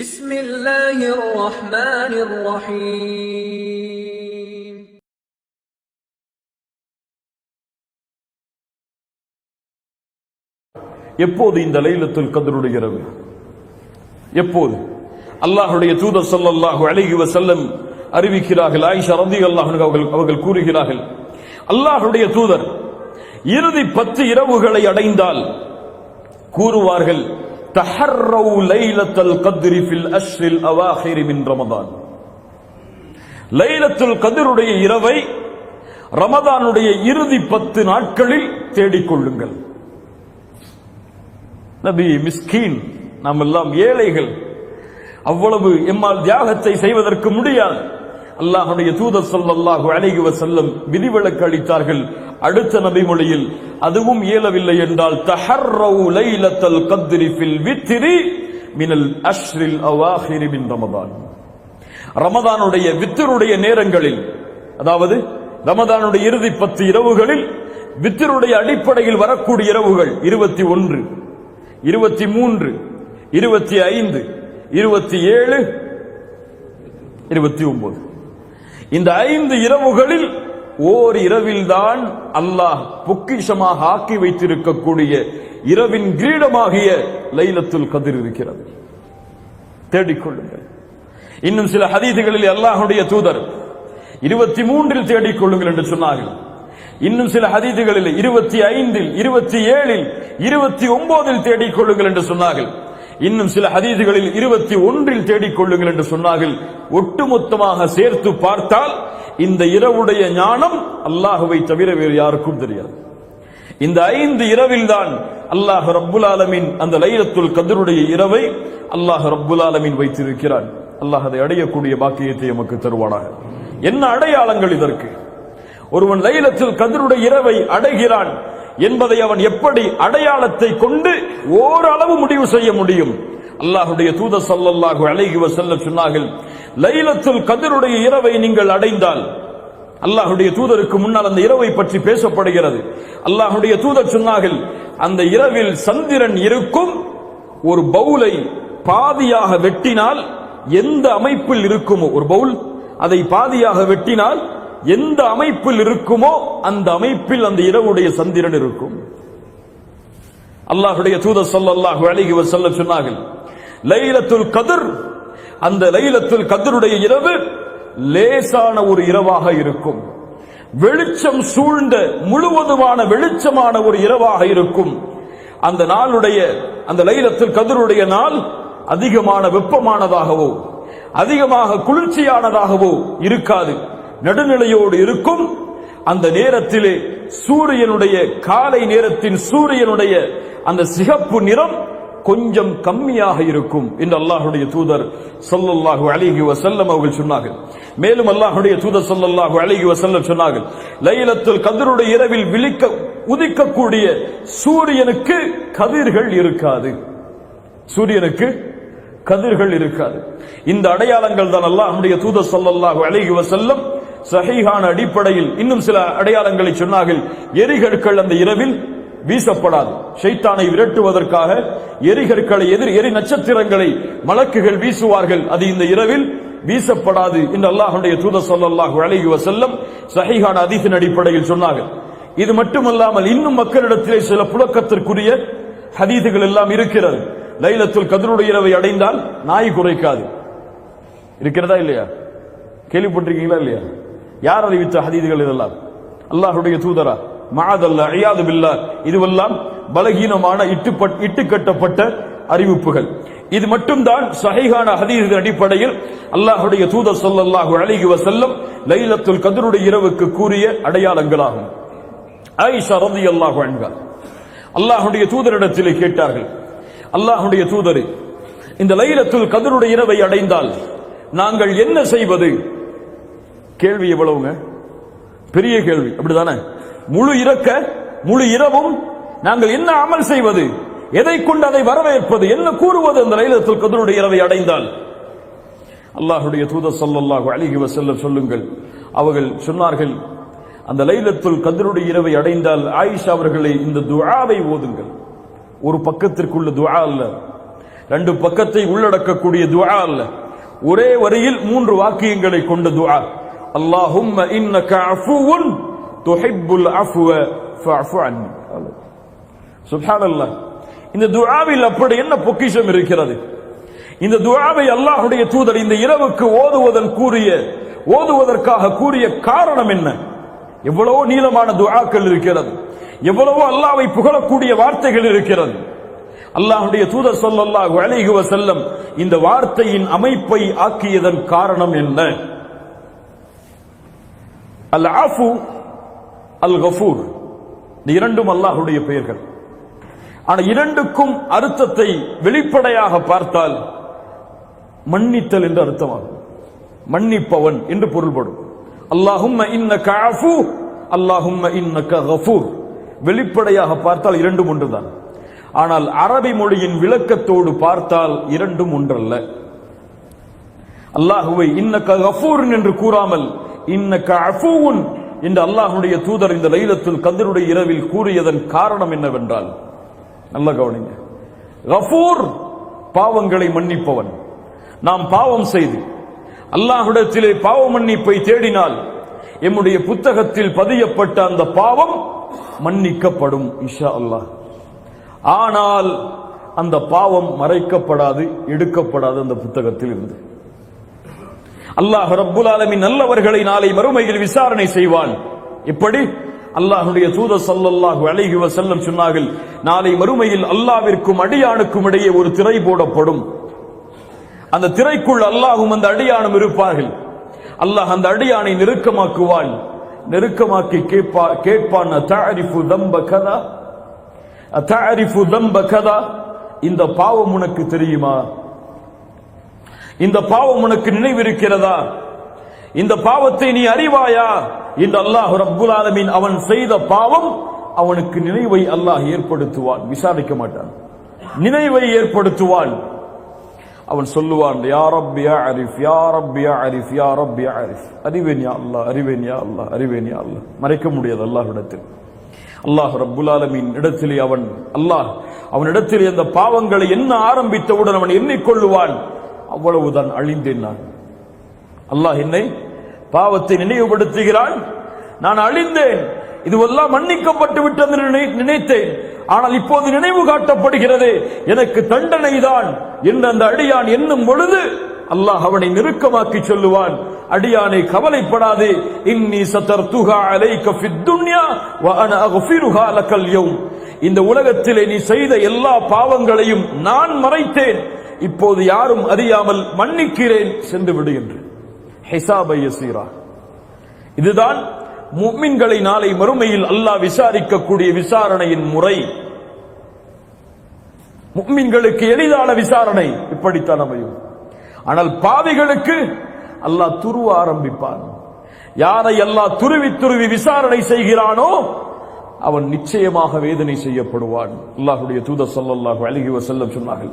بسم الله الرحمن الرحيم எப்போது இந்த லைலத்துல் கத்ருடைய இரவு? எப்போது? அல்லாஹ்வுடைய தூதர் ஸல்லல்லாஹு அலைஹி வஸல்லம் அறிவிக்கிறார்கள். ஆயிஷா রাদিয়াল্লাহு அன்ஹா அவர்கள் கூறுகிறார்கள், அல்லாஹ்வுடைய தூதர் இறுதி 10 இரவுகளை அடைந்தால் கூறுவார்கள், தஹர்ரவு லைலத்துல் கத்ரி ஃபில் அஷ்ரில் அவாஹிர் மின் ரமதான். லைலத்துல் கத்ருடைய இரவை ரமதானுடைய இறுதி 10 நாட்களில் தேடிக்கொள்ளுங்கள். நபி மிஸ்கீன், நாம் எல்லாம் ஏழைகள், அவ்வளவு எம்மால் தியாகத்தை செய்வதற்கு முடியாது. அல்லாஹ்வுடைய தூதர் ஸல்லல்லாஹு அலைஹி வஸல்லம் விதிவிலக்கு அளித்தார்கள். அடுத்த நபி மொழியில் அதுவும் இயலவில்லை என்றால் தஹர்ரவு லைலத்துல் கத்ரி ஃபில் வித்ரி மினல் அஷ்ரில் அவாஹிர் மின் ரமதான். ரமதானுடைய வித்ருடைய நேரங்களில், அதாவது ரமதானுடைய இறுதி 10 இரவுகளில் வித்ருடைய அடிப்படையில் வரக்கூடிய இரவுகள் 21, 23, 25, 27, 29. இந்த 5 இரவுகளில் ஓர் இரவில்தான் அல்லாஹ் பொக்கிஷமாக ஆக்கி வைத்திருக்கக்கூடிய இரவின் கிரீடமாகிய லைலத்துல் கத்ர் இருக்கிறது. தேடிக்கொள்ளுங்கள். இன்னும் சில ஹதீதுகளில் அல்லாஹ்வுடைய தூதர் 23 தேடிக்கொள்ளுங்கள் என்று சொன்னார்கள். இன்னும் சில ஹதீதுகளில் 25, 27, 29 தேடிக்கொள்ளுங்கள் என்று சொன்னார்கள். இன்னும் சில ஹதீதுகளில் 21 தேடிக்கொள்ளுங்கள் என்று சொன்னார்கள். ஒட்டுமொத்தமாக சேர்த்து பார்த்தால் இந்த இரவுடைய ஞானம் அல்லாஹ்வை தவிர வேறு யாருக்கும் தெரியாது. இந்த 5 இரவில் தான் அல்லாஹ் ரப்புல் ஆலமீன் அந்த லைலத்துல் கத்ருடைய இரவை அல்லாஹ் ரப்புல் ஆலமீன் வைத்திருக்கிறான். அல்லாஹ் அதை அடையக்கூடிய பாக்கியத்தை நமக்கு தருவானாக. என்ன அடையாளங்கள் இதற்கு? ஒருவன் லைலத்துல் கத்ருடைய இரவை அடைகிறான் என்பதை அவன் எப்படி அடையாளத்தை கொண்டு ஓரளவு முடிவு செய்ய முடியும்? அல்லாஹ்வுடைய தூதர் ஸல்லல்லாஹு அலைஹி வஸல்லம் சொன்னார்கள், லைலத்துல் கத்ருடைய இரவை நீங்கள் அடைந்தால், அல்லாஹ்வுடைய தூதருக்கு முன்னால் அந்த இரவை பற்றி பேசப்படுகிறது. அல்லாஹ்வுடைய தூதர் சொன்னார்கள், அந்த இரவில் சந்திரன் இருக்கும். ஒரு பவுலை பாதியாக வெட்டினால் எந்த அமைப்பில் இருக்குமோ, ஒரு பவுல் அதை பாதியாக வெட்டினால் எந்த அமைப்பில் இருக்குமோ அந்த அமைப்பில் அந்த இரவுடைய சந்திரன் இருக்கும். அல்லாஹ்வுடைய தூதர் ஸல்லல்லாஹு அலைஹி வஸல்லம் சொன்னார்கள், லைலத்துல் கத்ர், அந்த லைலத்துல் கத்ருடைய இரவு லேசான ஒரு இரவாக இருக்கும். வெளிச்சம் சூழ்ந்த முழுவதுமான வெளிச்சமான ஒரு இரவாக இருக்கும். அந்த நாளுடைய, அந்த லைலத்துல் கத்ருடைய நாள் அதிகமான வெப்பமானதாகவோ அதிகமாக குளிர்ச்சியானதாகவோ இருக்காது, நடுநிலையோடு இருக்கும். அந்த நேரத்திலே சூரியனுடைய, காலை நேரத்தின் சூரியனுடைய அந்த சிகப்பு நிறம் கொஞ்சம் கம்மியாக இருக்கும் என்று அல்லாஹ்வுடைய தூதர் ஸல்லல்லாஹு அலைஹி வஸல்லம் அவர்கள் சொன்னார்கள். மேலும் அல்லாஹ்வுடைய தூதர் ஸல்லல்லாஹு அலைஹி வஸல்லம் சொன்னார்கள், லைலத்துல் கத்ருடைய இரவில் உதிக்கக்கூடிய சூரியனுக்கு கதிர்கள் இருக்காது. சூரியனுக்கு கதிர்கள் இருக்காது. இந்த அடையாளங்கள் தான் அல்லாஹ்வுடைய தூதர் ஸல்லல்லாஹு அலைஹி வஸல்லம் சஹீஹான அடிப்படையில் இன்னும் சில அடையாளங்களை சொன்னார்கள். எரிகற்கள் அந்த இரவில் வீசப்படாது. ஷைத்தானை விரட்டுவதற்காக எரிகற்களை, எரி நட்சத்திரங்களை மலக்குகள் வீசுவார்கள். அது இந்த இரவில் வீசப்படாது என்று அல்லாஹ்வுடைய தூதர் ஸல்லல்லாஹு அலைஹி வஸல்லம் சஹீஹான ஹதீஸின் அடிப்படையில் சொன்னார்கள். இது மட்டுமல்லாமல் இன்னும் மக்களிடத்திலே சில புழக்கத்திற்குரிய ஹதீதுகள் எல்லாம் இருக்கிறது. லைலத்துல் கத்ருடைய இரவை அடைந்தால் நாய் குறைக்காது. இருக்கிறதா இல்லையா? கேள்விப்பட்டிருக்கீங்களா இல்லையா? யார் அறிவித்த ஹதீதுகள் இதெல்லாம்? அல்லாஹ்வுடைய தூதரா? மஅதல்லாஹ், இயாது பில்லாஹ். இதுவெல்லாம் பலகீனமான இட்டுக்கட்டப்பட்ட அறிவிப்புகள். இது மட்டும்தான் சஹீஹான ஹதீஸின் அடிப்படையில் அல்லாஹ்வுடைய தூதர் ஸல்லல்லாஹு அலைஹி வஸல்லம் லைலத்துல் கத்ருடைய இரவுக்கு கூறிய அடையாளங்களாகும். ஆயிஷா রাদিয়াল্লাহு அன்ஹா அல்லாஹ்வுடைய தூதரிடத்திலே கேட்டார்கள், அல்லாஹ்வுடைய தூதரே, இந்த லைலத்துல் கத்ருடைய இரவை அடைந்தால் நாங்கள் என்ன செய்வது? கேள்வி எவ்வளவுங்க? பெரிய கேள்வி, அப்படிதானே? முழு இரவும் நாங்கள் என்ன அமல் செய்வது? எதை கொண்டு அதை வரவேற்பது? என்ன கூறுவது அந்த லைலத்துல் கத்ருடைய இரவை அடைந்தால்? அல்லாஹ்வுடைய தூதர் ஸல்லல்லாஹு அலைஹி வஸல்லம் சொல்லுங்கள், அவர்கள் சொன்னார்கள், அந்த லைலத்துல் கத்ருடைய இரவை அடைந்தால் ஆயிஷா அவர்களை இந்த துஆவை ஓதுங்கள். ஒரு பக்கத்திற்குள்ள துஆ அல்ல, 2 பக்கத்தை உள்ளடக்கக்கூடிய துஆ அல்ல, ஒரே வரியில் 3 வாக்கியங்களை கொண்ட துஆ. அல்லாஹும்ம இன்னக அஃபுவுன் துஹிப்புல் அஃப்வ ஃபஅஃபு அன்னி. சுப்ஹானல்லாஹ். இந்த துஆவில் அப்படி என்ன பொக்கிஷம் இருக்கிறது? இந்த துஆவை அல்லாஹ்வுடைய தூதர் இந்த இரவுக்கு ஓதுவதற்காக கூறிய காரணம் என்ன? எவ்வளவோ நீளமான துஆக்கள் இருக்கிறது, எவ்வளவோ அல்லாஹ்வை புகழக்கூடிய வார்த்தைகள் இருக்கிறது. அல்லாஹ்வுடைய தூதர் ஸல்லல்லாஹு அலைஹி வஸல்லம் இந்த வார்த்தையின் அமைப்பை ஆக்கியதன் காரணம் என்ன? அல் ஆஃபு அல் கஃபூர், இந்த இரண்டும் அல்லாஹ்வுடைய பெயர்கள். ஆனால் இரண்டுக்கும் அர்த்தத்தை வெளிப்படையாக பார்த்தால் மன்னித்தல் என்று அர்த்தமாகும். மன்னிப்பவன் என்று பொருள்படும். அல்லாஹும்ம இன்னக அஃபு, அல்லாஹும்ம இன்னக கஃபூர். வெளிப்படையாக பார்த்தால் இரண்டும் ஒன்றுதான். ஆனால் அரபி மொழியின் விளக்கத்தோடு பார்த்தால் இரண்டும் ஒன்றல்ல. அல்லாஹுவை இன்னக கஃபூர் என்று கூறாமல் இன்னக அஃபூன் என்று அல்லாஹ்வுடைய தூதர் இந்த லைலத்துல் கத்ருடைய இரவில் கூறியதன் காரணம் என்னவென்றால், நல்ல கவனிங்க, கஃபூர் பாவங்களை மன்னிப்பவன். நாம் பாவம் செய்து அல்லாஹ்விடத்திலே பாவ மன்னிப்பை தேடினால் எம்முடைய புத்தகத்தில் பதியப்பட்ட அந்த பாவம் மன்னிக்கப்படும் இன்ஷா அல்லாஹ். ஆனால் அந்த பாவம் மறைக்கப்படாது, எடுக்கப்படாது அந்த புத்தகத்தில் இருந்து. அல்லாஹ் ரப்புல் ஆலமீன் நல்லவர்களை நாளை மறுமையில் விசாரணை செய்வான். இப்படி அல்லாஹ்வுடைய தூதர் ஸல்லல்லாஹு அலைஹி வஸல்லம் சொன்னார்கள், நாளை மறுமையில் அல்லாஹ்விற்கும் அடியானுக்கும் இடையே ஒரு திரை போடப்படும். அந்த திரைக்குள் அல்லாஹ்வும் அந்த அடியானும் இருப்பார்கள். அல்லாஹ் அந்த அடியானை நெருக்கமாக்குவான். நெருக்கமாக்கி கேட்பான், தஅரிஃபு தம்ப கதா, தஅரிஃபு தம்ப கதா, இந்த பாவம் உனக்கு தெரியுமா? இந்த பாவம் உனக்கு நினைவிருக்கிறதா? இந்த பாவத்தை நீ அறிவாயா என்று அல்லாஹ் ரப்புல் ஆலமீன் அவன் செய்த பாவம் அவனுக்கு நினைவை அல்லாஹ் ஏற்படுத்துவான். விசாரிக்க மாட்டான், நினைவை ஏற்படுத்துவான். அவன் சொல்லுவான், யா ரப்பி யா அரிஃப், யா ரப்பி யா அரிஃப், யா ரப்பி யா அரிஃப். அறிவேன் யா அல்லாஹ், அறிவேன் யா அல்லாஹ், அறிவேன் யா அல்லாஹ். மறைக்க முடியாது அல்லாஹ்விடத்தில். அல்லாஹ் ரப்புல் ஆலமீன் இடத்திலே அவனிடத்திலே அந்த பாவங்களை என்ன ஆரம்பித்தவுடன் அவன் எண்ணிக்கொள்ளுவான், அவ்வளவுதான், அழிந்தேன் நான். அல்லாஹ் என்னை பாவத்தை நினைவுபடுத்துகிறான், நான் அழிந்தேன், இதுவெல்லாம் மன்னிக்கப்பட்டு விட்டது நினைத்தேன். ஆனால் இப்போது நினைவு காட்டப்படுகிறது, எனக்கு தண்டனை தான் என்று அந்த அடியான் எண்ணும் பொழுது அல்லாஹ் அவனை நெருக்கமாக்கி சொல்லுவான், அடியானை கவலைப்படாதே, இன்னி சதர்துஹா அலைக ஃபித் துன்யா வ அனா அக்ஃபிருஹா லக்கல் யௌம். இந்த உலகத்திலே நீ செய்த எல்லா பாவங்களையும் நான் மறைத்தேன், இப்போது யாரும் அறியாமல் மன்னிக்கிறேன், சென்று விடு என்று. ஹிசாபை யஸீரா. இதுதான் முஃமின்களை நாளை மறுமையில் அல்லாஹ் விசாரிக்கக்கூடிய விசாரணையின் முறை. முஃமின்களுக்கு எளிதான விசாரணை இப்படித்தான் அமையும். ஆனால் பாவிகளுக்கு அல்லாஹ் துருவ ஆரம்பிப்பான். யாரை அல்லாஹ் துருவி துருவி விசாரணை செய்கிறானோ அவன் நிச்சயமாக வேதனை செய்யப்படுவான். அல்லாஹ்வுடைய தூதர் ஸல்லல்லாஹு அலைஹி வஸல்லம் சொன்னார்கள்,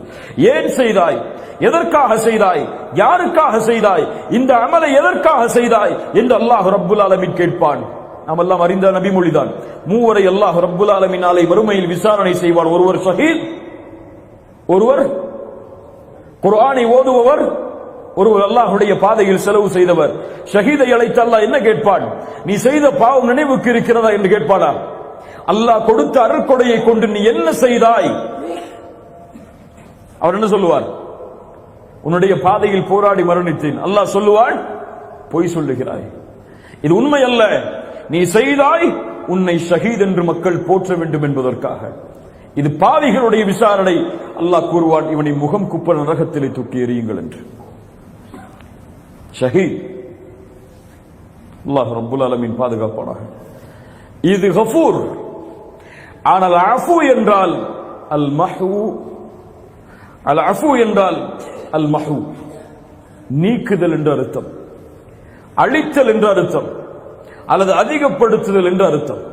ஏன் செய்தாய், எதற்காக செய்தாய், யாருக்காக செய்தாய், இந்த அமலை எதற்காக செய்தாய் என்று அல்லாஹ் ரப்புல் ஆலமீன் கேட்பான். நாம் எல்லாம் அறிந்த நபிமொழிதான். மூவரை அல்லாஹ் ரப்புல் ஆலமீன் நாளை மறுமையில் விசாரணை செய்வான். ஒருவர் ஷஹீத், ஒருவர் குர்ஆனை ஓதுபவர், ஒருவர் அல்லாஹ்வுடைய பாதையில் செலவு செய்தவர். ஷஹீதை அழைத்து அல்லாஹ் என்ன கேட்பான், நீ செய்த பாவம் நினைவுக்கு இருக்கிறதா என்று கேட்பானா? அல்லாஹ் கொடுத்த அருட்கொடையை கொண்டு நீ என்ன செய்தாய்? அவர் என்ன சொல்லுவார்? உன்னுடைய பாதையில் போராடி மரணித்தேன். அல்லாஹ் சொல்லுவான், பொய் சொல்லுகிறாய், இது உண்மை அல்ல, நீ செய்தாய், உன்னை ஷஹீத் என்று மக்கள் போற்ற வேண்டும் என்பதற்காக. இது பாவிகளுடைய விசாரணை. அல்லாஹ் கூறுவான், இவனை முகம் குப்ப நரகத்திலே தூக்கி எறியுங்கள் என்று. ஷஹீத். அல்லாஹ் ரப்புல் ஆலமீன் பாதுகாப்பானாக. இது கஃபூர். ஆனால் அஃபு என்றால் அல் மஹூ, அல் அஃபு என்றால் அல் மஹூ, நீக்குதல் என்று அர்த்தம், அழித்தல் என்று அர்த்தம், அல்லது அதிகப்படுத்துதல் என்று அர்த்தம்.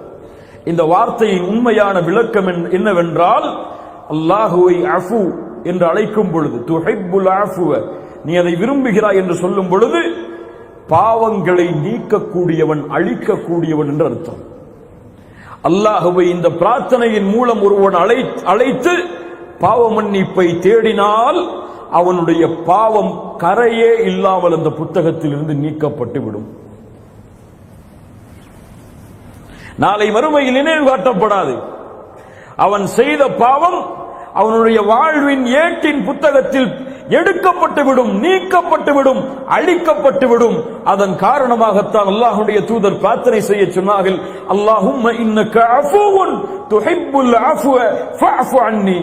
இந்த வார்த்தையின் உண்மையான விளக்கம் என்னவென்றால், அல்லாஹுவை அஃபு என்று அழைக்கும் பொழுது, துஹிப்புல் அஃப்வ, நீ அதை விரும்புகிறாய் என்று சொல்லும் பொழுது பாவங்களை நீக்கக்கூடியவன், அழிக்கக்கூடியவன் என்று அர்த்தம். அல்லாஹுவை இந்த பிரார்த்தனையின் மூலம் ஒருவன் அழைத்து பாவ மன்னிப்பை தேடினால் அவனுடைய பாவம் கரையே இல்லாமல் அந்த புத்தகத்தில் இருந்து நீக்கப்பட்டு விடும். நாளை மறுமையில் நினைவு காட்டப்படாது. அவன் செய்த பாவம் அவனுடைய வாழ்வின் ஏட்டின் புத்தகத்தில் எடுக்கப்பட்டுவிடும், நீக்கப்பட்டுவிடும், அழிக்கப்பட்டுவிடும். அதன் காரணமாகத்தான் அல்லாஹ்வுடைய தூதர் பிரார்த்தனை செய்ய சொன்னார்கள், அல்லாஹும்ம இன்னக அஃபூவுன் துஹிப்புல் அஃப்வ ஃபஅஃபு அன்னி.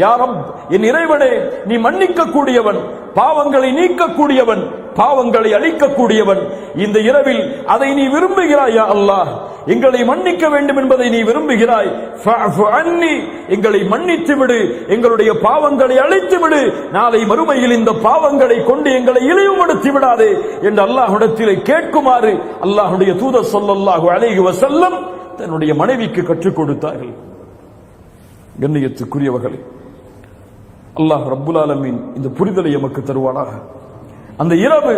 யா ரப், என் இறைவனே, நீ மன்னிக்க கூடியவன், பாவங்களை நீக்கக்கூடியவன், பாவங்களை அழிக்கக்கூடியவன். இந்த இரவில் அதை நீ விரும்புகிறாய். யா அல்லாஹ், எங்களை மன்னிக்க வேண்டும் என்பதை நீ விரும்புகிறாய். ஃபஅஃபு அன்னி, எங்களை மன்னித்து விடு, எங்களுடைய பாவங்களை அழித்து விடு. நாளை மறுமையில் இந்த பாவங்களை கொண்டு எங்களை இழிவுபடுத்தி விடாதே என்று அல்லாஹ்விடத்திலே கேட்குமாறு அல்லாஹ்வுடைய தூதர் ஸல்லல்லாஹு அலைஹி வஸல்லம் தன்னுடைய மனைவிக்கு கற்றுக் கொடுத்தார்கள். கண்ணியத்துக்குரியவர்களே, அல்லாஹ் ரப்புல் ஆலமீன் இந்த புரிதலை எமக்கு தருவானாக. அந்த இரவு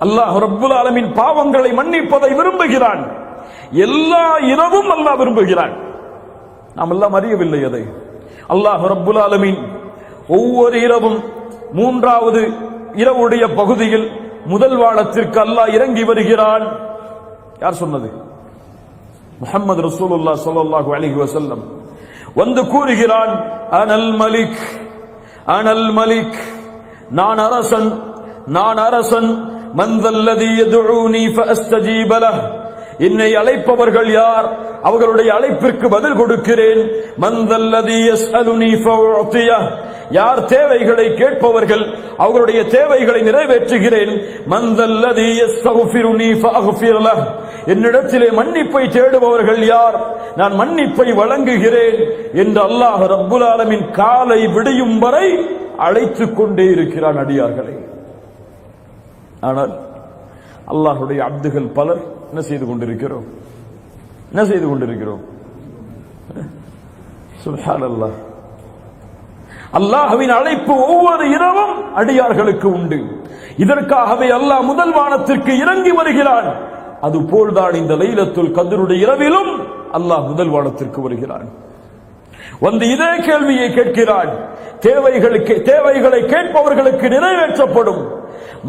அல்லாஹ் ரப்புல் ஆலமீன் பாவங்களை மன்னிப்பதை விரும்புகிறான். எல்லா இரவும் அல்லாஹ் விரும்புகிறான். நாம் எல்லாம் அறியவில்லை அதை. அல்லாஹ் ரப்புல் ஆலமீன் ஒவ்வொரு இரவும் மூன்றாவது இரவுடைய பகுதியில் முதல் வானத்திற்கு அல்லாஹ் இறங்கி வருகிறான். யார் சொன்னது? முஹம்மது ரசூலுல்லாஹ் ஸல்லல்லாஹு அலைஹி வஸல்லம் வந்து கூறுகிறான், அனல் மலிக், அனல் மலிக், நான் அரசன், நான் அரசன். மன்தல்லதி யதுஊனி ஃபஅஸ்தஜீப லஹ், என்னை அழைப்பவர்கள் யார்? அவர்களுடைய அழைப்பிற்கு பதில் கொடுக்கிறேன். மன்தல்லதி யஸ்அலுனி ஃபஉதியஹ், யார் தேவைகளை கேட்பவர்கள் அவர்களுடைய தேவைகளை நிறைவேற்றுகிறேன். மன்தல்லதி யஸ்தக்ஃபிருனி ஃபஅக்ஃபிர் லஹ், என்னிடத்திலே மன்னிப்பை தேடுபவர்கள் யார்? நான் மன்னிப்பை வழங்குகிறேன் என்று அல்லாஹ் ரப்புல் ஆலமீன் காலை விடியும் வரை அழைத்துக் கொண்டே இருக்கிறான் அடியார்களை. ஆனால் அல்லாஹ்வுடைய அப்துகள் பலர் என்ன செய்து கொண்டிருக்கிறோம்? என்ன செய்து கொண்டிருக்கிறோம்? சுப்ஹானல்லாஹ். அல்லாஹ்வின் அழைப்பு ஒவ்வொரு இரவும் அடியார்களுக்கு உண்டு. இதற்காகவே அல்லாஹ் முதல் வானத்திற்கு இறங்கி வருகிறான். அதுபோல்தான் இந்த லைலத்துல் கத்ருடைய இரவிலும் அல்லாஹ் முதல் வானத்திற்கு வருகிறான். வந்து இதே கேள்வியை கேட்கிறான். தேவைகளை கேட்பவர்களுக்கு நிறைவேற்றப்படும்.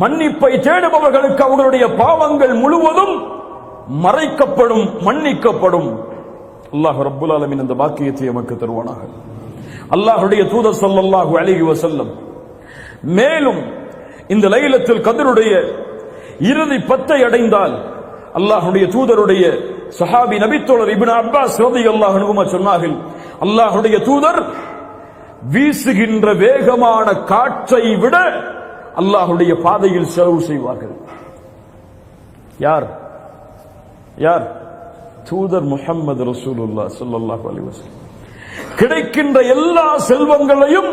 மன்னிப்பை தேடுபவர்களுக்கு அவர்களுடைய பாவங்கள் முழுவதும் மறைக்கப்படும், மன்னிக்கப்படும். அல்லாஹ் ரப்புல் ஆலமீன் அந்த பாக்கியத்தை நமக்கு தருவானாக. அல்லாஹ்வுடைய தூதர் ஸல்லல்லாஹு அலைஹி வஸல்லம் மேலும் இந்த லைலத்துல் கத்ருடைய இறுதி 10 அடைந்தால் அல்லாஹ்வுடைய தூதருடைய சஹாபி நபித்தோழர் இப்னு அப்பாஸ் ரலியல்லாஹு அன்ஹுமா சொன்னார்கள், அல்லாஹ்வுடைய தூதர் வீசுகின்ற வேகமான காற்றை விட அல்லாஹ்வுடைய பாதையில் செலவு செய்வார்கள். யார்? யார்? தூதர் முஹம்மது ரசூலுல்லாஹ் ஸல்லல்லாஹு அலைஹி வஸல்லம். கிடைக்கின்ற எல்லா செல்வங்களையும்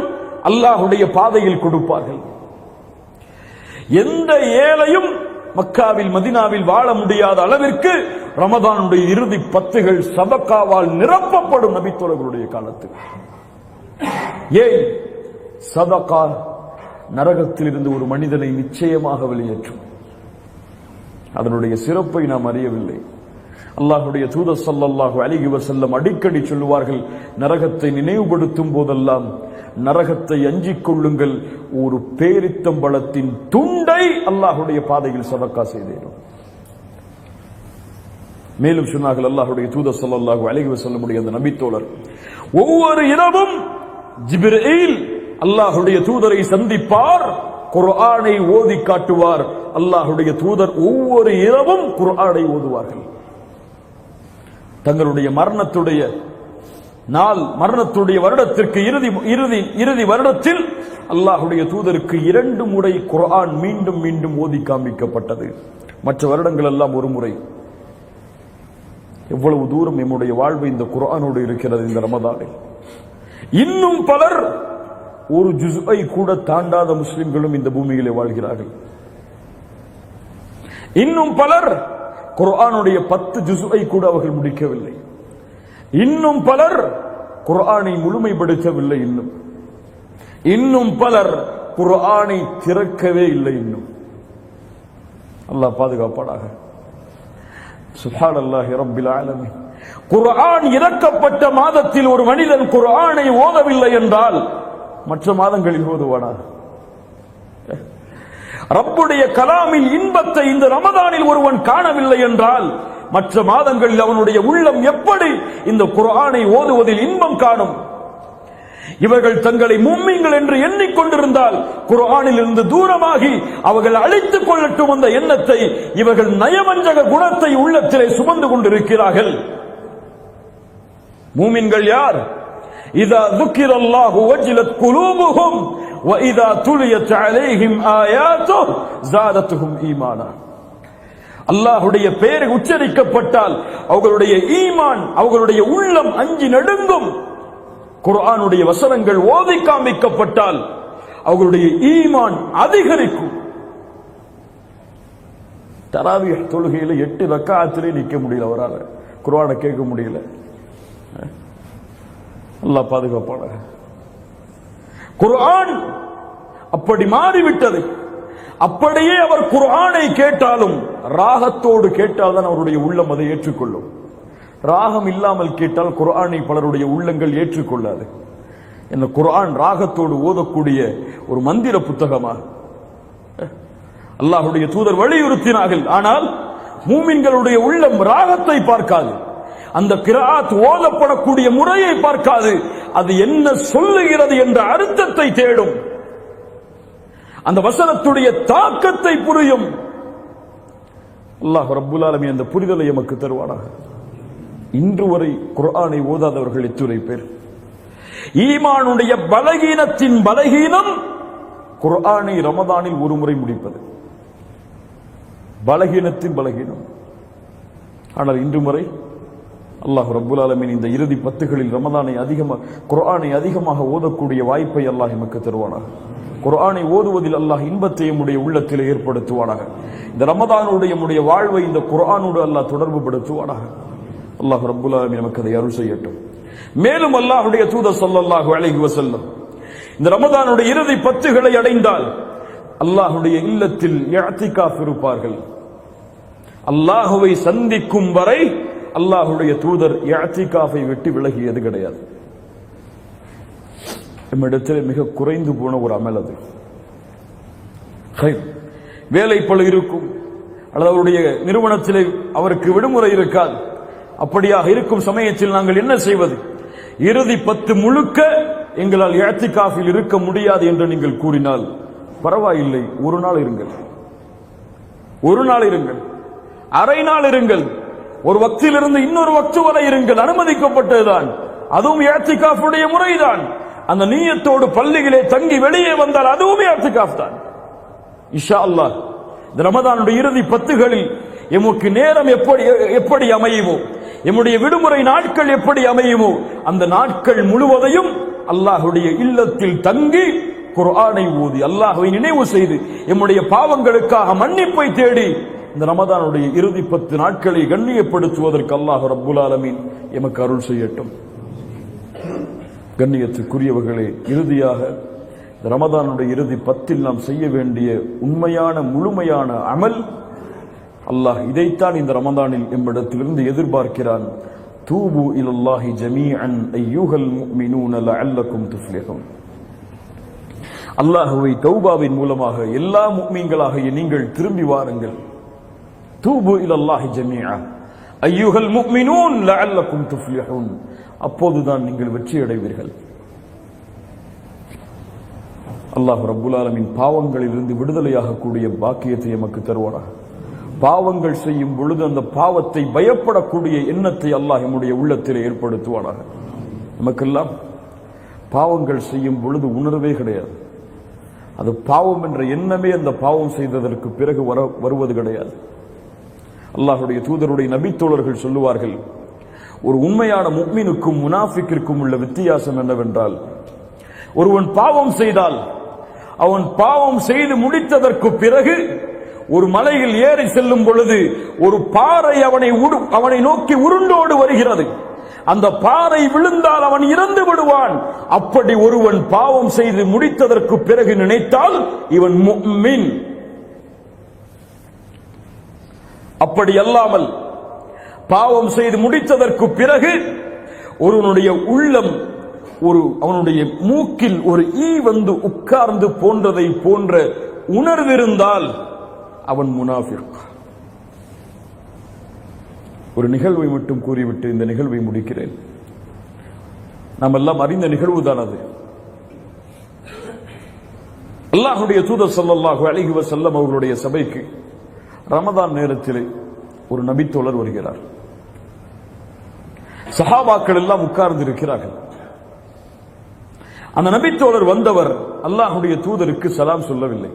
அல்லாஹ்வுடைய பாதையில் கொடுப்பார்கள். எந்த ஏழையும் மக்காவில் மதீனாவில் வாழ முடியாத அளவிற்கு ரமதானுடைய இறுதி 10 சதகாவால் நிரப்பப்படும் நபித்தோழர்களுடைய காலத்தில். ஏன்? சதகா நரகத்தில் இருந்து ஒரு மனிதனை நிச்சயமாக வெளியேற்றும். அதனுடைய சிறப்பை நாம் அறியவில்லை. அல்லாஹ்வுடைய தூதர் ஸல்லல்லாஹு அலைஹி வஸல்லம் அடிக்கடி சொல்லுவார்கள், நரகத்தை நினைவுபடுத்தும் போதெல்லாம் நரகத்தை அஞ்சிக் கொள்ளுங்கள், ஒரு பேரித்தம்பழத்தின் துண்டை அல்லாஹ்வுடைய பாதையில் சதகா செய்தேன். மேலும் சொன்னார்கள் அல்லாஹ்வுடைய தூதர் ஸல்லல்லாஹு அலைஹி வஸல்லமுடைய அந்த நபித்தோழர் ஒவ்வொரு இரவும் ஜிப்ரீல் அல்லாஹ்வுடைய தூதரை சந்திப்பார், குர்ஆனை ஓதி காட்டுவார். அல்லாஹ்வுடைய தூதர் ஒவ்வொரு இரவும் குர்ஆனை ஓதுவார்கள். தங்களுடைய மரணத்துடைய நாள், மரணத்துடைய வருடத்திற்கு இறுதி வருடத்தில் அல்லாஹ்வுடைய தூதருக்கு 2 முறை குர்ஆன் மீண்டும் மீண்டும் ஓதி காண்பிக்கப்பட்டது. மற்ற வருடங்கள் எல்லாம் ஒரு முறை. எவ்வளவு தூரம் நம்முடைய வாழ்வு இந்த குர்ஆனோடு இருக்கிறது இந்த ரமதானில். இன்னும் பலர் ஒரு ஜுஸ்ஐ கூட தாண்டாத முஸ்லிம்களும் இந்த பூமியிலே வாழ்கிறார்கள். இன்னும் பலர் குர்ஆனுடைய 10 ஜுஸ்ஐ கூட அவர்கள் முடிக்கவில்லை. இன்னும் பலர் குர்ஆனை முழுமைப்படுத்தவில்லை. இன்னும் பலர் குர்ஆனை திறக்கவே இல்லை. அல்லாஹ் பாதுகாப்பானாக. சுப்ஹானல்லாஹி ரப்பில் ஆலமீன். குர்ஆன் இறக்கப்பட்ட மாதத்தில் ஒரு மனிதன் குர்ஆனை ஓதவில்லை என்றால் மற்ற மாதங்களில் ஓதுவானா? ரப்புடைய கலாமில் இன்பத்தை இந்த ரமதானில் ஒருவன் காணவில்லை என்றால் மற்ற மாதங்களில் அவனுடைய உள்ளம் எப்படி இந்த குர்ஆனை ஓதுவதில் இன்பம் காணும்? இவர்கள் தங்களை முஃமின்கள் என்று எண்ணிக்கொண்டிருந்தால் குர்ஆனில் இருந்து தூரமாகி அவர்கள் அழித்துக் கொள்ளட்டும் அந்த எண்ணத்தை. இவர்கள் நயவஞ்சக குணத்தை உள்ளத்திலே சுமந்து கொண்டிருக்கிறார்கள். முஃமின்கள் யார்? இதா ذுக்கிரல்லாஹு வஜிலத் குலூபுஹும் வ இதா துலியத் அலைஹிம் ஆயாத்துஹு ஸாதத்துஹும் ஈமானா. அல்லாஹ்வுடைய பெயர் உச்சரிக்கப்பட்டால் அவர்களுடைய ஈமான், அவர்களுடைய உள்ளம் அஞ்சி நடுங்கும். குர்ஆனுடைய வசனங்கள் ஓதி காண்பிக்கப்பட்டால் அவர்களுடைய ஈமான் அதிகரிக்கும். தராவிஹ் தொழுகையில 8 ரக்காத்திலே நிக்க முடியல, அவரால குர்ஆனை கேட்க முடியல. அல்லாஹ் பாதுகாப்பான. குர்ஆன் அப்படி மாறிவிட்டது. அப்படியே அவர் குர்ஆனை கேட்டாலும் ராகத்தோடு கேட்டால்தான் அவருடைய உள்ளம் அதை ஏற்றுக்கொள்ளும். ராகம் இல்லாமல் கேட்டால் குர்ஆனை பலருடைய உள்ளங்கள் ஏற்றுக்கொள்ளாது. இந்த குர்ஆன் ராகத்தோடு ஓதக்கூடிய ஒரு மந்திர புத்தகமா? அல்லாஹ்வுடைய தூதர் வலியுறுத்தினார்கள். ஆனால் மூமின்களுடைய உள்ளம் ராகத்தை பார்க்காது, அந்த கிராத் ஓதப்படக்கூடிய முறையை பார்க்காது, அது என்ன சொல்லுகிறது என்ற அர்த்தத்தை தேடும், அந்த வசனத்துடைய தாக்கத்தை புரியும். அல்லாஹ் ரப்புல் ஆலமீன் அந்த புரிதலை எமக்கு தருவானாக. இன்று வரை குர்ஆனை ஓதாதவர்கள் எத்துணை பேர்? ஈமானுடைய பலகீனத்தின் பலகீனம் குர்ஆனை ரமதானில் ஒரு முறை முடிப்பது, பலகீனத்தின் பலகீனம். ஆனால் இன்று முறை அல்லாஹ் ரப்புல் ஆலமீன் இந்த இறுதி 10களில் ரமதானை அதிகமாக, குர்ஆனை அதிகமாக ஓதக்கூடிய வாய்ப்பை அல்லாஹ் எமக்கு தருவானாக. குர்ஆனை ஓதுவதில் அல்லாஹ் இன்பத்தை நம்முடைய உள்ளத்தில் ஏற்படுத்துவானாக. இந்த ரமதானுடைய நம்முடைய வாழ்வை இந்த குர்ஆனோடு அல்லாஹ் தொடர்பு படுத்துவானாக. அல்லாஹ் ரப்புல் ஆலமீன் நமக்கு அதை அருள் செய்யட்டும். மேலும் அல்லாஹ்வுடைய தூதர் ஸல்லல்லாஹு அலைஹி வஸல்லம் இந்த ரமதானுடைய இறுதி 10களை அடைந்தால் அல்லாஹ்வுடைய இல்லத்தில் இஅ்திகாஃப் இருப்பார்கள். அல்லாஹ்வை சந்திக்கும் வரை அல்லாஹ்வுடைய தூதர் இஅ்திகாஃபை விட்டு விலகியது கிடையாது. நம்மிடத்தில் மிக குறைந்து போன ஒரு அமல் அது. வேலை பளு இருக்கும், அல்லது அவருடைய நிறுவனத்திலே அவருக்கு விடுமுறை இருக்காது. அப்படியாக இருக்கும் சமயத்தில் நாங்கள் என்ன செய்வது? இறுதி 10 முழுக்க எங்களால் இஅ்திகாஃபில் இருக்க முடியாது என்று நீங்கள் கூறினால் பரவாயில்லை, ஒரு நாள் இருங்கள், ஒரு நாள் இருங்கள், அரை நாள் இருங்கள், ஒரு வக்திலிருந்து இன்னொரு வக்து வரை இருங்கள், அனுமதிக்கப்பட்டதுதான். அதுவும் இஅ்திகாஃபுடைய முறைதான். அந்த நியத்தோடு பள்ளிகளே தங்கி வெளியே வந்தால் அதுவும் இஅ்திகாஃப் தான். இன்ஷா அல்லாஹ் இந்த ரமதானுடைய இறுதி 10களில் எமக்கு நேரம் எப்படி அமையுமோ, எம்முடைய விடுமுறை நாட்கள் எப்படி அமையுமோ, அந்த நாட்கள் முழுவதையும் அல்லாஹ்வுடைய இல்லத்தில் தங்கி குர்ஆனை ஓதி அல்லாஹ்வை நினைவு செய்து எம்முடைய பாவங்களுக்காக மன்னிப்பை தேடி இந்த ரமதானுடைய இறுதி 10 நாட்களை கண்ணியப்படுத்துவதற்கு அல்லாஹ் ரப்புல் ஆலமீன் எமக்கு அருள் செய்யட்டும். கண்ணியத்துக்குரியவர்களே, இறுதியாக ரமதானுடைய இறுதி 10ல் நாம் செய்ய வேண்டிய உண்மையான முழுமையான அமல், அல்லாஹ் இதைத்தான் இந்த ரமதானில் எம்மிடத்திலிருந்து எதிர்பார்க்கிறான். தூபு இலல்லாஹி ஜமீஅன் அய்யுஹல் முஃமினூன லஅல்லக்கும் துஃப்லிஹூன். அல்லாஹ்வை தௌபாவின் மூலமாக எல்லா முஃமின்களாகிய நீங்கள் திரும்பி வாருங்கள். தூபு இலல்லாஹி ஜமீஅ அய்யுஹல் முஃமினூன் லஅல்லக்கும் துஃப்லிஹூன். அப்போதுதான் நீங்கள் வெற்றி அடைவீர்கள். அல்லாஹ் ரப்புல் ஆலமீன் பாவங்களிலிருந்து விடுதலையாக கூடிய பாக்கியத்தை எமக்கு தருவானாக. பாவங்கள் செய்யும் பொழுது அந்த பாவத்தை பயப்படக்கூடிய எண்ணத்தை அல்லாஹ் நம்முடைய உள்ளத்தில் ஏற்படுத்துவானாக. நமக்கெல்லாம் பாவங்கள் செய்யும் பொழுது உணர்வே கிடையாது. அது பாவம் என்ற எண்ணமே அந்த பாவம் செய்ததற்கு பிறகு வருவது கிடையாது. அல்லாஹ்வுடைய தூதருடைய நபித்தோழர்கள் சொல்லுவார்கள், ஒரு உண்மையான முஃமினுக்கும் முனாஃபிக்கிற்கும் உள்ள வித்தியாசம் என்னவென்றால், ஒருவன் பாவம் செய்தால் அவன் பாவம் செய்து முடித்ததற்கு பிறகு ஒரு மலையில் ஏறி செல்லும் பொழுது ஒரு பாறை அவனை நோக்கி உருண்டோடு வருகிறது. அந்த பாறை விழுந்தால் அவன் இறந்து விடுவான். அப்படி ஒருவன் பாவம் செய்து முடித்ததற்கு பிறகு நினைத்தால் இவன் முஃமின். அப்படி அல்லாமல் பாவம் செய்து முடித்ததற்கு பிறகு ஒருவனுடைய உள்ளம் அவனுடைய மூக்கில் ஒரு ஈ வந்து உட்கார்ந்து போன்றதை போன்ற உணர்விருந்தால் அவன் முனாஃபிக். ஒரு நிகழ்வை மட்டும் கூறிவிட்டு இந்த நிகழ்வை முடிக்கிறேன். நாம் எல்லாம் அறிந்த நிகழ்வுதான் அது. அல்லாஹ்வுடைய தூதர் ஸல்லல்லாஹு அலைஹி வஸல்லம் அவர்களுடைய சபைக்கு ரமதான் நேரத்திலே ஒரு நபித்தோழர் வருகிறார். சஹாபாக்கள் எல்லாம் உட்கார்ந்து இருக்கிறார்கள். அந்த நபித்தோழர் வந்தவர் அல்லாஹ்வுடைய தூதருக்கு சலாம் சொல்லவில்லை.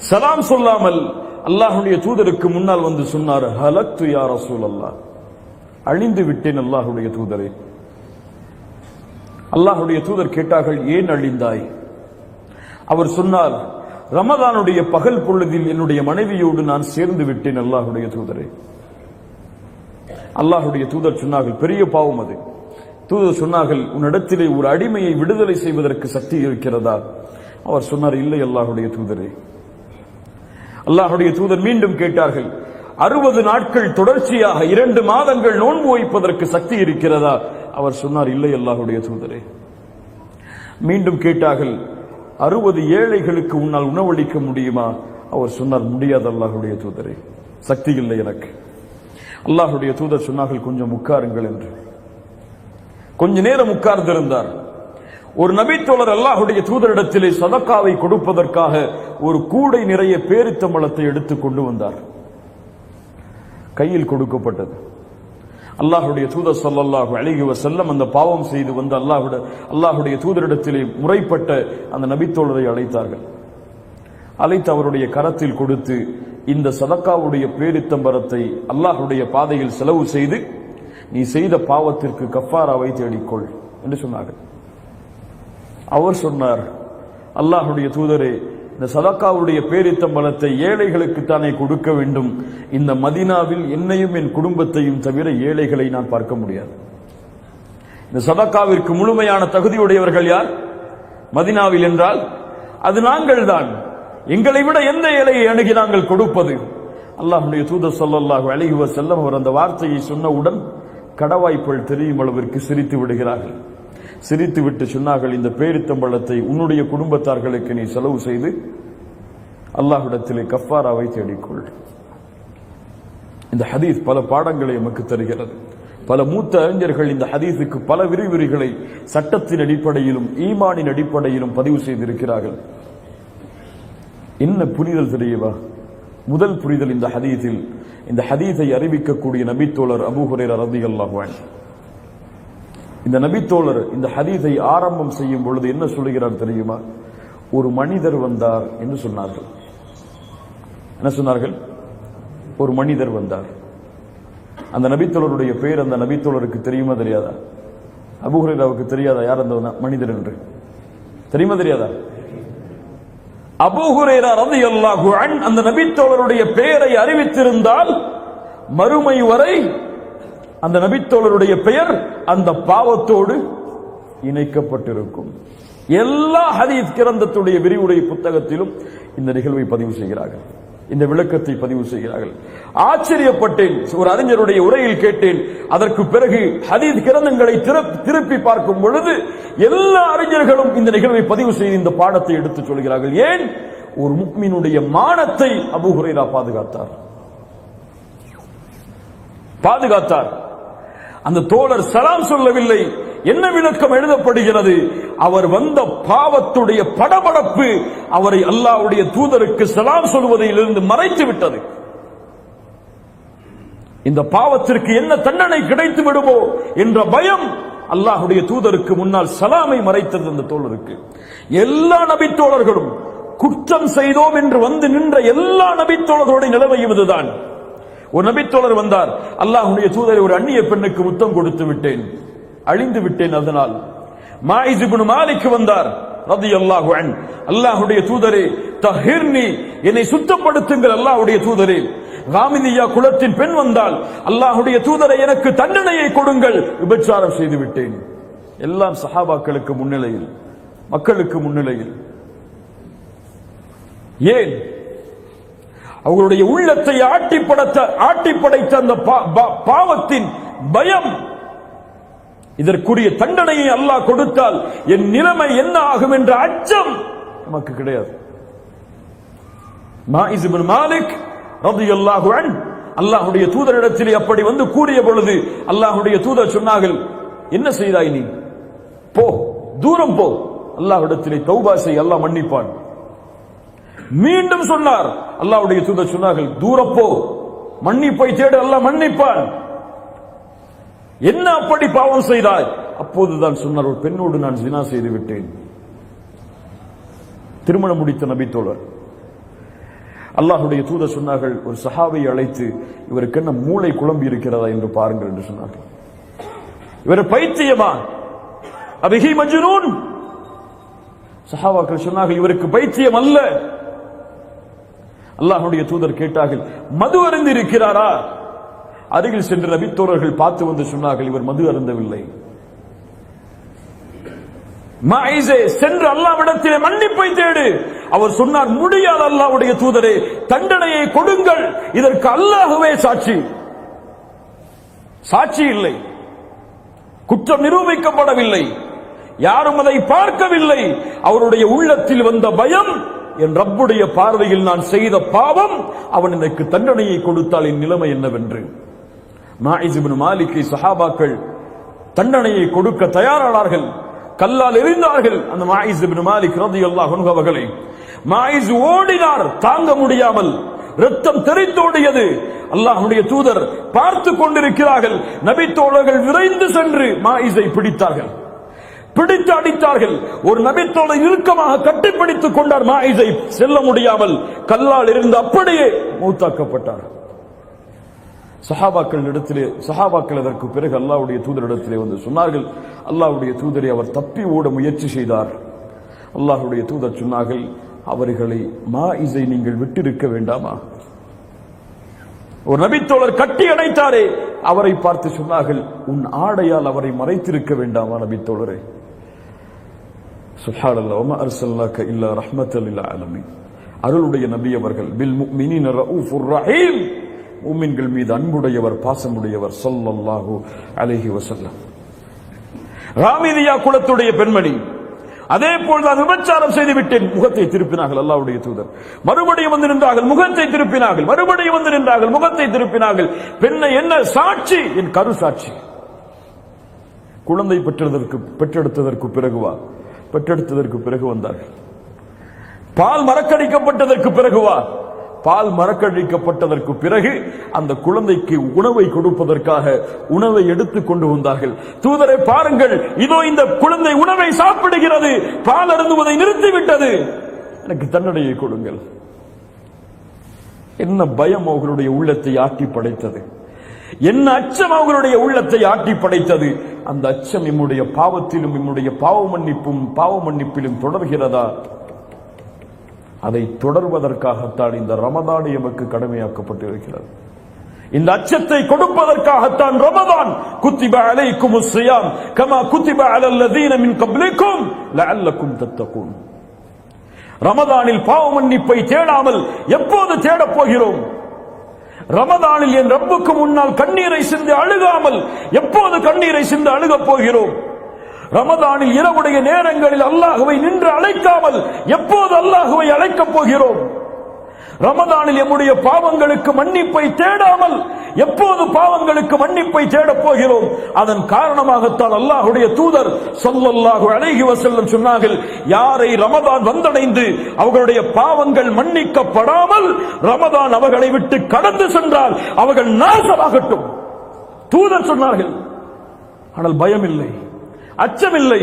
சலாம் சொல்லாமல் அல்லாஹ்வுடைய தூதருக்கு முன்னால் வந்து சொன்னார், ஹலக்து யா ரசூலல்லாஹ், அழிந்து விட்டேன் அல்லாஹ்வுடைய தூதரே. அல்லாஹ்வுடைய தூதர் கேட்டார்கள், ஏன் அழிந்தாய்? அவர் சொன்னார், ரமதானுடைய பகல் பொழுதில் என்னுடைய மனைவியோடு நான் சேர்ந்து விட்டேன் அல்லாஹ்வுடைய தூதரே. அல்லாஹ்வுடைய தூதர் சொன்னார்கள், பெரிய பாவம் அது. தூதர் சொன்னார்கள், உன்னிடத்திலே ஒரு அடிமையை விடுதலை செய்வதற்கு சக்தி இருக்கிறதா? அவர் சொன்னார், இல்லை அல்லாஹ்வுடைய தூதரே. அல்லாஹ்வுடைய தூதர் மீண்டும் கேட்டார்கள், 60 நாட்கள் தொடர்ச்சியாக 2 மாதங்கள் நோன்பு வைப்பதற்கு சக்தி இருக்கிறதா? அவர் சொன்னார், இல்லை அல்லாஹ்வுடைய தூதரே. மீண்டும் கேட்டார்கள், 60 ஏழைகளுக்கு உன்னால் உணவளிக்க முடியுமா? அவர் சொன்னார், முடியாது அல்லாஹ்வுடைய தூதரே, சக்தி இல்லை எனக்கு. அல்லாஹ்வுடைய தூதர் சொன்னார்கள், கொஞ்சம் உட்காருங்கள் என்று. கொஞ்ச நேரம் உட்கார்ந்திருந்தார். ஒரு நபித்தோழர் அல்லாஹ்வுடைய தூதரிடத்திலே சதக்காவை கொடுப்பதற்காக ஒரு கூடை நிறைய பேரித்தம்பழத்தை எடுத்து கொண்டு வந்தார். கையில் கொடுக்கப்பட்டது. அல்லாஹ்வுடைய தூதர் ஸல்லல்லாஹு அலைஹி வஸல்லம் அந்த பாவம் செய்து வந்த அல்லாஹ்வுடைய தூதரிடத்திலே முறைப்பட்ட அந்த நபித்தோழரை அழைத்தார்கள். அழைத்து அவருடைய கரத்தில் கொடுத்து, இந்த சதக்காவுடைய பேரித்தம்பரத்தை அல்லாஹ்வுடைய பாதையில் செலவு செய்து நீ செய்த பாவத்திற்கு கஃபாராவை தேடிக்கொள் என்று சொன்னார்கள். அவர் சொன்னார், அல்லாஹ்வுடைய தூதரே, இந்த சதக்காவுடைய பேரித்தம்பலத்தை ஏழைகளுக்கு தானே கொடுக்க வேண்டும். இந்த மதீனாவில் என்னையும் என் குடும்பத்தையும் தவிர ஏழைகளை நான் பார்க்க முடியாது. இந்த சதக்காவிற்கு முழுமையான தகுதியுடையவர்கள் யார் மதீனாவில் என்றால் அது நாங்கள் தான். எங்களை விட எந்த ஏழையை அணுகி நாங்கள் கொடுப்பது? அல்லாஹ்வுடைய தூதர் ஸல்லல்லாஹு அலைஹி வஸல்லம் அவர் அந்த வார்த்தையை சொன்னவுடன் கடவாய்ப்புகள் தெரியும் அளவிற்கு சிரித்து விடுகிறார்கள். சிரித்து விட்டு சொன்னார்கள், இந்த பேரித்தம்பழத்தை உன்னுடைய குடும்பத்தார்களுக்கு நீ செலவு செய்து அல்லாஹ்விடத்திலே கஃபாராவை தேடிக்கொள். இந்த ஹதீஸ் பல பாடங்களை நமக்கு தருகிறது. பல மூத்த அறிஞர்கள் இந்த ஹதீஸுக்கு பல விரிவுரைகளை சட்டத்தின் அடிப்படையிலும் ஈமானின் அடிப்படையிலும் பதிவு செய்திருக்கிறார்கள். என்ன புரிதல் தெரியவா? முதல் புரிதல் இந்த ஹதீஸில், இந்த ஹதீஸை அறிவிக்கக்கூடிய நபித்தோழர் அபூ ஹுரைரா ரலியல்லாஹு அன்ஹு. இந்த நபித்தோழர் இந்த ஹதீஸை ஆரம்பம் செய்யும் பொழுது என்ன சொல்கிறார் தெரியுமா? ஒரு மனிதர் வந்தார் என்று சொன்னார்கள். என்ன சொன்னார்கள்? ஒரு மனிதர் வந்தார். அந்த நபித்தோழருடைய பெயர் அந்த நபித்தோழருக்கு தெரியுமா தெரியாதா? அபூ ஹுரைராவுக்கு தெரியாதா யார் அந்த மனிதர் என்று? தெரியுமா தெரியாதா? அபூ ஹுரைரா ரலியல்லாஹு அன்ஹு அந்த நபித்தோழருடைய பெயரை அறிவித்திருந்தால் மறுமை வரை அந்த நபித்தோழருடைய பெயர் அந்த பாவத்தோடு இணைக்கப்பட்டிருக்கும். எல்லா ஹதீஸ் கிரந்தத்துடைய விரிவுரை புத்தகத்திலும் இந்த நிகழ்வை பதிவு செய்கிறார்கள், இந்த விளக்கத்தை பதிவு செய்கிறார்கள். ஆச்சரியப்பட்டேன். ஒரு அறிஞருடைய உரையில் கேட்டேன். அதற்கு பிறகு ஹதீஸ் கிரந்தங்களை திருப்பி பார்க்கும் பொழுது எல்லா அறிஞர்களும் இந்த நிகழ்வை பதிவு செய்து இந்த பாடத்தை எடுத்து சொல்கிறார்கள். ஏன்? ஒரு முஃமினுடைய மானத்தை அபூ ஹுரைரா பாதுகாத்தார். அந்த தோழர் சலாம் சொல்லவில்லை. என்ன விளக்கம் எழுதப்படுகிறது? அவர் வந்த பாவத்துடைய படபடப்பு அவரை அல்லாஹ்வுடைய தூதருக்கு சலாம் சொல்வதிலிருந்து மறைத்து விட்டது. இந்த பாவத்திற்கு என்ன தண்டனை கிடைத்து விடுமோ என்ற பயம் அல்லாஹ்வுடைய தூதருக்கு முன்னால் சலாமை மறைத்தது அந்த தோழருக்கு. எல்லா நபித்தோழர்களும் குற்றம் செய்தோம் என்று வந்து நின்ற எல்லா நபித்தோழர்களுடைய நிலைமையும் இதுதான். ஒரு நபித்தோழர் வந்தார், அல்லாஹ்வுடைய தூதரை, ஒரு அந்நிய பெண்ணுக்கு முத்தம் கொடுத்து விட்டேன், அழிந்து விட்டேன். அதனால் மாயிஸ் இப்னு மாலிக் வந்தார் ரலியல்லாஹு அன்ஹு, அல்லாஹ்வுடைய தூதரே தஹிர்னி, என்னை சுத்தப்படுத்துங்கள் அல்லாஹ்வுடைய தூதரே. காமிதியா குலத்தின் பெண் வந்தால், அல்லாஹ்வுடைய தூதரை எனக்கு தண்டனையை கொடுங்கள், விபச்சாரம் செய்து விட்டேன். எல்லாம் சஹாபாக்களுக்கு முன்னிலையில், மக்களுக்கு முன்னிலையில். ஏன்? அவர்களுடைய உள்ளத்தை ஆட்டி படைத்த அந்த பாவத்தின் பயம். இதற்குரிய தண்டனையை அல்லாஹ் கொடுத்தால் என் நிலைமை என்ன ஆகும் என்ற அச்சம் நமக்கு கிடையாது. மாயிஸ் இப்னு மாலிக் ரலியல்லாஹு அன்ஹு அல்லாஹ்வுடைய தூதரிடத்திலே அப்படி வந்து கூறிய பொழுது அல்லாஹ்வுடைய தூதர் சொன்னார்கள், என்ன செய்தாய் நீ? போ, தூரம் போ, அல்லாஹ்விடத்திலே தௌபா செய், அல்லாஹ் மன்னிப்பான். மீண்டும் சொன்னார், அல்லாஹ்வுடைய தூதர் சொன்னார்கள், தூரம் போ, மன்னிப்பை தேடு, அல்லாஹ் மன்னிப்பான். என்ன அப்படி பாவம் செய்தாய்? அப்போதுதான் சொன்னார், ஒரு பெண்ணோடு நான் ஜினா செய்து விட்டேன். திருமணம் முடித்த நபி தோழர். அல்லாஹ்வுடைய தூதர் சொன்னார்கள், ஒரு சஹாபியை அழைத்து இவருக்கு என்ன மூளை குழம்பி இருக்கிறதா என்று பாருங்கள் என்று சொன்னார்கள். இவர் பைத்தியமா? அபிஹி மஜ்னூன்? சஹாபாக்கள் சொன்னார்கள், இவருக்கு பைத்தியம் அல்ல. அல்லாஹ்வுடைய தூதர் கேட்டார்கள், மது அருந்தி இருக்கிறாரா? அருகில் சென்ற நபி தோழர்கள் பார்த்து வந்து சொன்னார்கள், இவர் மது அருந்தவில்லை. மாயிஸே, சென்று அல்லாஹ்விடத்திலே மன்னிப்பை தேடு. அவர் சொன்னார், முடியாது அல்லாஹ்வுடைய தூதரே, தண்டனையை கொடுங்கள், இதற்கு அல்லாஹ்வே சாட்சி. சாட்சி இல்லை, குற்றம் நிரூபிக்கப்படவில்லை, யாரும் அதை பார்க்கவில்லை. அவருடைய உள்ளத்தில் வந்த பயம், என் ரப்புடைய பார்வையில் நான் செய்த பாவம், அவன் எனக்கு தண்டனையை கொடுத்தால் என் நிலைமை என்னவென்று. மாயிஸ் இப்னு மாலிக்கை சஹாபாக்கள் தண்டனையை கொடுக்க தயாரானார்கள், கல்லால் எறிந்தார்கள். அந்த மாயிஸ் இப்னு மாலிக் ரலியல்லாஹு அன்ஹு அவர்களை மாயிஸ் ஓடினார், தாங்க முடியாமல் ரத்தம் தெரித்தோடியது. அல்லாஹ்வுடைய தூதர் பார்த்து கொண்டிருக்கிறார்கள். நபி தோழர்கள் விரைந்து சென்று மாயிஸை பிடித்தார்கள், பிடித்து அடித்தார்கள். ஒரு நபி தோழர் இறுக்கமாக கட்டிப்பிடித்துக் கொண்டார் மாயிஸை, செல்ல முடியாமல் கல்லால் எறிந்து அப்படியே மௌத்தாக்கப்பட்டார். சஹாபாக்கள் அதற்கு பிறகு அல்லாஹ்வுடைய தூதரிடத்திலே வந்து சொன்னார்கள், அல்லாஹ்வுடைய தூதரை அவர் தப்பி ஓட முயற்சி செய்தார். அல்லாஹ்வுடைய தூதர் சொன்னார்கள், அவர்களை மாயிஸை நீங்கள் விட்டிருக்க வேண்டாமா? ஒரு நபித்தோழர் கட்டி அணைத்தாரே, அவரை பார்த்து சொன்னார்கள், உன் ஆடையால் அவரை மறைத்திருக்க வேண்டாமா நபித்தோழரே? சுப்ஹானல்லாஹ், வமா அர்ஸல்னாக இல்லா ரஹ்மத்தல் லில் ஆலமீன். அருளுடைய நபி அவர்கள், பில் முஃமினீன ரഊஃபுர் ரஹீம், முஃமின்கள் மீது அன்புடையவர், பாசமுடையவர் ஸல்லல்லாஹு அலைஹி வஸல்லம். ராமிதியா குலத்துடைய பெண்மணி, அதே போல் நான் விபச்சாரம் செய்து விட்டேன், முகத்தை திருப்பினார்கள் அல்லாஹ்வுடைய தூதர். மறுபடியும் வந்து நின்றார்கள், முகத்தை திருப்பினார்கள், மறுபடியும் வந்து நின்றார்கள், முகத்தை திருப்பினார்கள். பெண்ணை என்ன சாட்சி? என் கரு சாட்சி. குழந்தை பெற்றெடுத்ததற்கு பிறகு வந்தார்கள். பால் மறக்கடிக்கப்பட்டதற்கு பிறகுவா? பால் மறக்கடிக்கப்பட்டதற்கு பிறகு அந்த குழந்தைக்கு உணவை கொடுப்பதற்காக உணவை எடுத்துக் கொண்டு வந்தார்கள். தூதரை பாருங்கள், இதோ இந்த குழந்தை உணவை சாப்பிடுகிறது, பால் அருந்துவதை நிறுத்திவிட்டது, எனக்கு தண்டனையை கொடுங்கள். என்ன பயம் அவர்களுடைய உள்ளத்தை ஆட்டி படைத்தது, என்ன அச்சம் அவர்களுடைய உள்ளத்தை ஆட்டி படைத்தது. அந்த அச்சம் நம்முடைய பாவத்திலும் நம்முடைய பாவ மன்னிப்பிலும் தொடர்கிறதா? அதை தொடர்வதற்காகத்தான் இந்த ரமதான் எமக்கு கடமையாக்கப்பட்டிருக்கிறது. இந்த அச்சத்தை கொடுப்பதற்காகத்தான் ரமதான். குத்திப அலைக்குமுஸ் ஸியாம் கமா குத்திப அலல் லதீன மின் கப்லிக்கும் லஅல்லக்கும் தத்தகூன். ரமதானில் பாவ மன்னிப்பை தேடாமல் எப்போது தேடப் போகிறோம்? ரமதானில் என் ரப்புக்கு முன்னால் கண்ணீரை சிந்தி அழுகாமல் எப்போது கண்ணீரை சிந்தி அழுகப் போகிறோம்? ரமதானில் இரவுடைய நேரங்களில் அல்லாஹ்வை நின்று அழைக்காமல் எப்போது அல்லாஹ்வை அழைக்கப் போகிறோம்? ரமதானில் நம்முடைய பாவங்களுக்கு மன்னிப்பை தேடாமல் எப்போது பாவங்களுக்கு மன்னிப்பை தேடப் போகிறோம்? அதன் காரணமாகத்தான் அல்லாஹ்வுடைய தூதர் ஸல்லல்லாஹு அலைஹி வஸல்லம் சொன்னார்கள், யாரை ரமதான் வந்தடைந்து அவர்களுடைய பாவங்கள் மன்னிக்கப்படாமல் ரமதான் அவர்களை விட்டு கடந்து சென்றால் அவர்கள் நாசமாகட்டும். தூதர் சொன்னார்கள். ஆனால் பயம் இல்லை, அச்சமில்லை.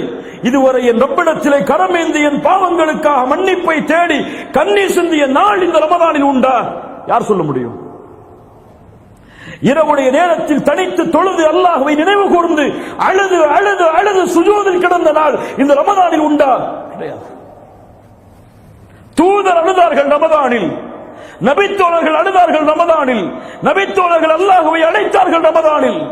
இதுவரை என் ரப்பிடத்திலே கரமேந்தி என் பாவங்களுக்காக மன்னிப்பை தேடி கண்ணீர் சிந்திய நாள் இந்த ரமதானில் உண்டா? யார் சொல்ல முடியும்? இரவுடைய நேரத்தில் தனித்து தொழுது அல்லாஹ்வை நினைவு கூர்ந்து அழுது அழுது அழுது சுஜூதில் கிடந்த நாள் இந்த ரமதானில் உண்டா? கிடையாது. தூதர் அழுதார்கள் ரமதானில், நபித்தோழர்கள் அழுதார்கள் ரமதானில், நபித்தோழர்கள் அல்லாஹ்வை அழைத்தார்கள் ரமதானில்.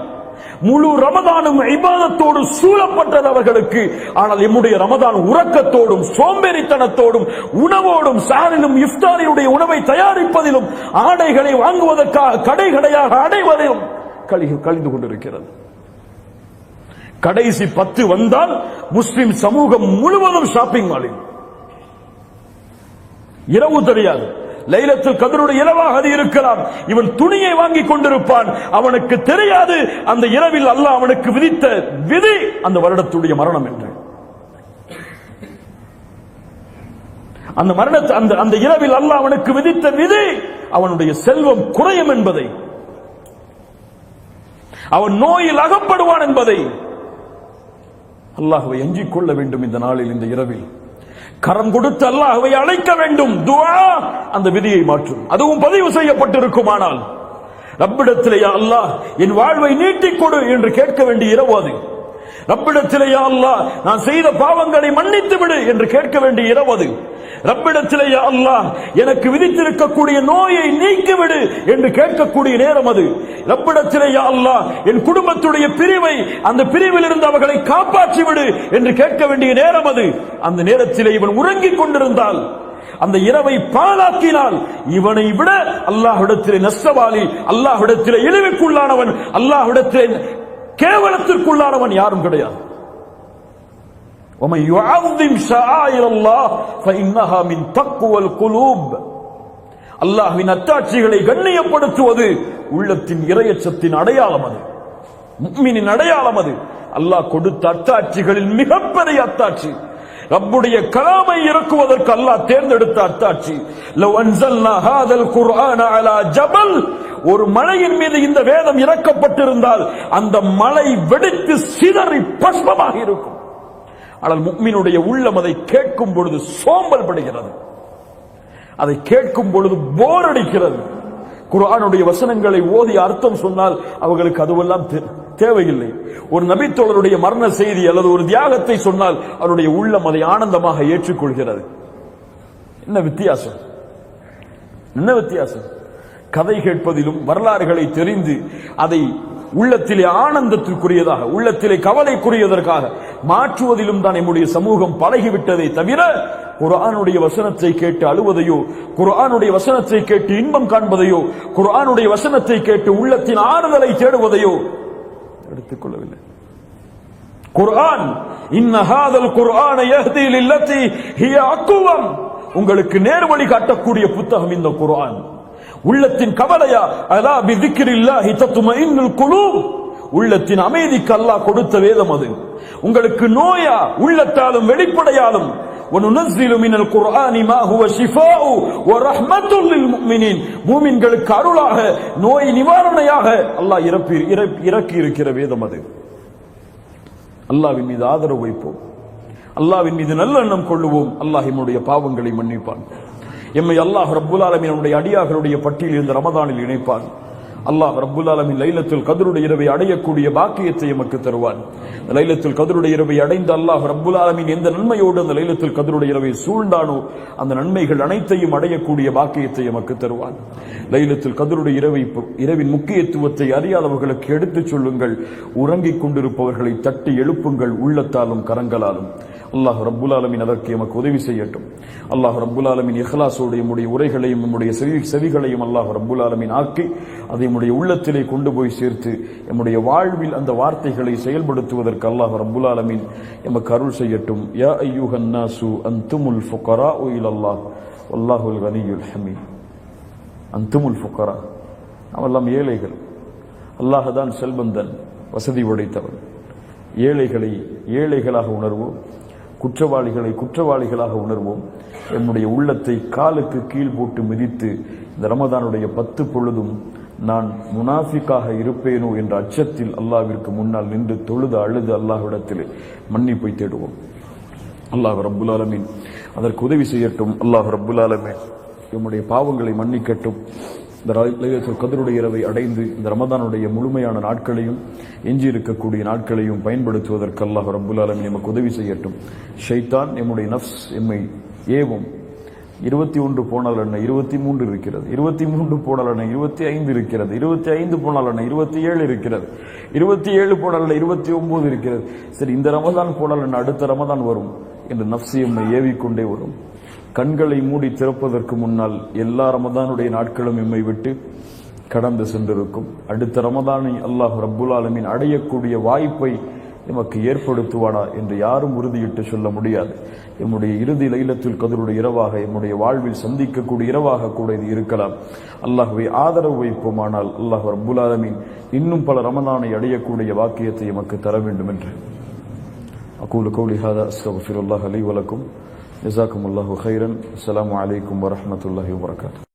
முழு ரமதானும் இபாதத்தோடு சூழப்பட்டது அவர்களுக்கு. ஆனால் நம்முடைய ரமதான் உறக்கத்தோடும் சோம்பேறித்தனத்தோடும் உணவோடும் சாரிலும் இஃப்தாரியுடைய உணவை தயாரிப்பதிலும் ஆடைகளை வாங்குவதற்காக கடை கடையாக அடைவதிலும் கழிந்து கொண்டிருக்கிறது. கடைசி 10 வந்தால் முஸ்லிம் சமூகம் முழுவதும் ஷாப்பிங் மாலில். இரவு தெரியாது, லைலத்துல் கத்ருடைய இரவாக அது இருக்கலாம். இவன் துணியை வாங்கி கொண்டிருப்பான், அவனுக்கு தெரியாது அந்த இரவில் அல்லாஹ் அவனுக்கு விதித்த விதி அந்த வருடத்துடைய மரணம் என்று. அந்த மரணத்தை அந்த இரவில் அல்லாஹ் அவனுக்கு விதித்த விதி அவனுடைய செல்வம் குறையும் என்பதை, அவன் நோயில் அகப்படுவான் என்பதை அல்லாஹ்வை அஞ்சிக் கொள்ள வேண்டும். இந்த நாளில், இந்த இரவில் கரம் கொடுத்து அல்லாஹ்வை அழைக்க வேண்டும். துஆ அந்த விதியை மாற்றும். அதுவும் பதிவு செய்யப்பட்டிருக்குமானால் ரப்பிடத்திலே யா அல்லாஹ் என் வாழ்வை நீட்டிக் கொடு என்று கேட்க வேண்டிய இரவு அது. ரப்பிடத்திலே யா அல்லாஹ் நான் செய்த பாவங்களை மன்னித்து விடு என்று கேட்க வேண்டிய இரவு அது. ரப்பிடத்திலே யா அல்லாஹ் எனக்கு விதித்திருக்கக்கூடிய நோயை நீக்கிவிடு என்று கேட்கக்கூடிய நேரம் அது. ரப்பிடத்திலே யா அல்லாஹ் என் குடும்பத்துடைய பிரிவை, அந்த பிரிவில் இருந்து அவர்களை காப்பாற்றி விடு என்று கேட்க வேண்டிய நேரம் அது. அந்த நேரத்திலே இவன் உறங்கிக் கொண்டிருந்தால், அந்த இரவை பாழாக்கினால், இவனை விட அல்லாஹ்விடத்திலே நஷ்டவாளி, அல்லாஹ்விடத்திலே இழிவுக்குள்ளானவன், அல்லாஹ்விடத்திலே கேவலத்திற்குள்ளானவன் யாரும் கிடையாது. وَمَنْ يُعَظِّمْ شَعَائِرَ اللَّهِ فَإِنَّهَا مِنْ تَقْوَى الْقُلُوبِ. அல்லாஹ்வின் அத்தாட்சிகளை கண்ணியப்படுத்துவது உள்ளத்தின் இறையச்சத்தின் அடையாளம் அது, முஃமினின் அடையாளம் அது. அல்லாஹ் கொடுத்த அத்தாட்சிகளில் மிகப்பெரிய அத்தாட்சி, ரப்புடைய கலாமை இறக்குவதற்கு அல்லாஹ் தேர்ந்தெடுத்த அத்தாட்சி. لَوْ أَنزَلْنَا هَذَا الْقُرْآنَ عَلَى جَبَلٍ. ஒரு மலையின் மீது இந்த வேதம் இறக்கப்பட்டிருந்தால் அந்த மலை வெடித்து சிதறி பஸ்மமாக இருக்கும். ஆனால் முஃமினுடைய உள்ளம் அதை கேட்கும் பொழுது சோம்பல் படுகிறது, அதை கேட்கும் பொழுது போர் அடிக்கிறது. குர்ஆனுடைய வசனங்களை ஓதி அர்த்தம் சொன்னால் அவர்களுக்கு அதுவெல்லாம் தேவையில்லை. ஒரு நபித்தோழருடைய மரண செய்தி அல்லது ஒரு தியாகத்தை சொன்னால் அவருடைய உள்ளம் அதை ஆனந்தமாக ஏற்றுக்கொள்கிறது. என்ன வித்தியாசம், என்ன வித்தியாசம்? கதை கேட்பதிலும் வரலாறுகளை தெரிந்து அதை உள்ளத்திலே ஆனந்தத்திற்குரியதாக, உள்ளத்திலே கவலைக்குரியதற்காக மாற்றுவதிலும் தான் நம்முடைய சமூகம் பழகிவிட்டதை தவிர, குர்ஆனுடைய வசனத்தை கேட்டு அழுவதையோ, குர்ஆனுடைய வசனத்தை கேட்டு இன்பம் காண்பதையோ, குர்ஆனுடைய வசனத்தை கேட்டு உள்ளத்தின் ஆறுதலை தேடுவதையோ எடுத்துக்கொள்ளவில்லை. குர்ஆன், இன்ன ஹாதல் குர்ஆன யஹ்தி லில்லதி ஹிய அக்வம், உங்களுக்கு நேர்வழி காட்டக்கூடிய புத்தகம் இந்த குர்ஆன். உள்ளத்தின் கவலையா, அலா பிதிக்ரில்லாஹி தத்மஇன்னுல் குலூப், உள்ளத்தின் அமைதிக்கு அல்லாஹ் கொடுத்த வேதம் அது. உங்களுக்கு நோயா, உள்ளத்தாலும் வெளிப்படையாலும், வனுனஸ்ஸிலு மினல் குர்ஆனி மா ஹுவ ஷிஃபாஉ வ ரஹ்மத்துல் லில் முஃமினீன், மூமின்களுக்கு அருளாக, நோய் நிவாரணையாக அல்லாஹ் இறக்கி இருக்கிற வேதம் அது. அல்லாஹ்வின் மீது ஆதரவு வைப்போம், அல்லாஹ்வின் மீது நல்லெண்ணம் கொள்ளுவோம். அல்லாஹ் நம்முடைய பாவங்களை மன்னிப்பான். எம்மை அல்லாஹ் ரப்புல் ஆலமீனுடைய அடியார்களுடைய பட்டியலில் இந்த ரமதானில் இணைப்பான். அல்லாஹ் ரப்புல் ஆலமீன் லைலத்துல் கத்ருடைய இரவை அடையக்கூடிய பாக்கியத்தை எமக்கு தருவான். லைலத்துல் கத்ருடைய இரவை அடைந்த அல்லாஹ் ரப்புல் ஆலமீன் எந்த நன்மையோடு அந்த லைலத்துல் கத்ருடைய இரவை சூழ்ந்தானோ அந்த நன்மைகள் அனைத்தையும் அடையக்கூடிய பாக்கியத்தை எமக்கு தருவான். லைலத்துல் கத்ருடைய இரவின் முக்கியத்துவத்தை அறியாதவர்களுக்கு எடுத்துச் சொல்லுங்கள். உறங்கிக் கொண்டிருப்பவர்களை தட்டி எழுப்புங்கள், உள்ளத்தாலும் கரங்களாலும். அல்லாஹ் ரப்புல் ஆலமீன் அதற்கு எமக்கு உதவி செய்யட்டும். அல்லாஹ் ரப்புல் ஆலமீன் இஹ்லாஸோடு நம்முடைய உரைகளையும் நம்முடைய செவிகளையும் அல்லாஹ் ரப்புல் ஆலமீன் ஆக்கி அதை நம்முடைய உள்ளத்திலே கொண்டு போய் சேர்த்து நம்முடைய வாழ்வில் அந்த வார்த்தைகளை செயல்படுத்துவதற்கு அல்லாஹ் ரப்புல் ஆலமீன் எமக்கு அருள் செய்யட்டும். யா அய்யுஹன் நாசு அன்துமுல் ஃபுகராஉ இலல்லாஹ் வல்லாஹுல் கனியுல் ஹமீத். அன்துமுல் ஃபுகரா, நாமெல்லாம் ஏழைகள். அல்லாஹ் தான் செல்வந்தன், வசதி உடைத்தவன். ஏழைகளை ஏழைகளாக உணர்வோம், குற்றவாளிகளை குற்றவாளிகளாக உணர்வோம். என்னுடைய உள்ளத்தை காலுக்கு கீழ் போட்டு மிதித்து இந்த ரமதானுடைய 10 பொழுதும் நான் முனாஃபிக்காக இருப்பேனோ என்ற அச்சத்தில் அல்லாஹ்விற்கு முன்னால் நின்று தொழுது அழுது அல்லாஹ்விடத்திலே மன்னிப்பை தேடுவோம். அல்லாஹ் ரப்புல் ஆலமீன் அதற்கு உதவி செய்யட்டும். அல்லாஹ் ரப்புல் ஆலமீன் நம்முடைய பாவங்களை மன்னிக்கட்டும். இந்த லைலத்துல் கத்ருடைய இரவை அடைந்து இந்த ரமதானுடைய முழுமையான நாட்களையும் எஞ்சி இருக்கக்கூடிய நாட்களையும் பயன்படுத்துவதற்கு அல்லாஹ் ரப்புல் ஆலமீன் நமக்கு உதவி செய்யட்டும். ஷைத்தான் நம்முடைய நஃப்ஸ் எம்மை ஏவும். 21 போனால் என்ன, 23 இருக்கிறது. 23 போனால் என்ன, 25 இருக்கிறது. 25 போனால் என்ன, 27 இருக்கிறது. 27 போனால் என்ன, 29 இருக்கிறது. சரி, இந்த ரமதான் போனால் என்ன, அடுத்த ரமதான் வரும் என்று நஃப்ஸ் எம்மை ஏவிக்கொண்டே வரும். கண்களை மூடி திறப்பதற்கு முன்னால் எல்லா ரமதானுடைய நாட்களும் எம்மை விட்டு கடந்து சென்றிருக்கும். அடுத்த ரமதானை அல்லாஹ் ரப்புல் ஆலமீன் அடையக்கூடிய வாய்ப்பை எமக்கு ஏற்படுத்துவானா என்று யாரும் உறுதியிட்டு சொல்ல முடியாது. எம்முடைய இறுதி லைலத்துல் கத்ருடைய இரவாக எம்முடைய வாழ்வில் சந்திக்கக்கூடிய இரவாக கூட இது இருக்கலாம். அல்லாஹ்வை ஆதரவு வைப்போமானால் அல்லாஹ் ரப்புல் ஆலமீன் இன்னும் பல ரமலானை அடையக்கூடிய வாக்கியத்தை எமக்கு தர வேண்டும் என்று அகூலு கௌலி ஹாதா அஸ்தக்ஃபிருல்லாஹ் லி வ லக்கும். ஜஸாக்குமுல்லாஹு கைரன். அஸ்ஸலாமு அலைக்கும் வரஹ்மத்துல்லாஹி வபரகாத்துஹு.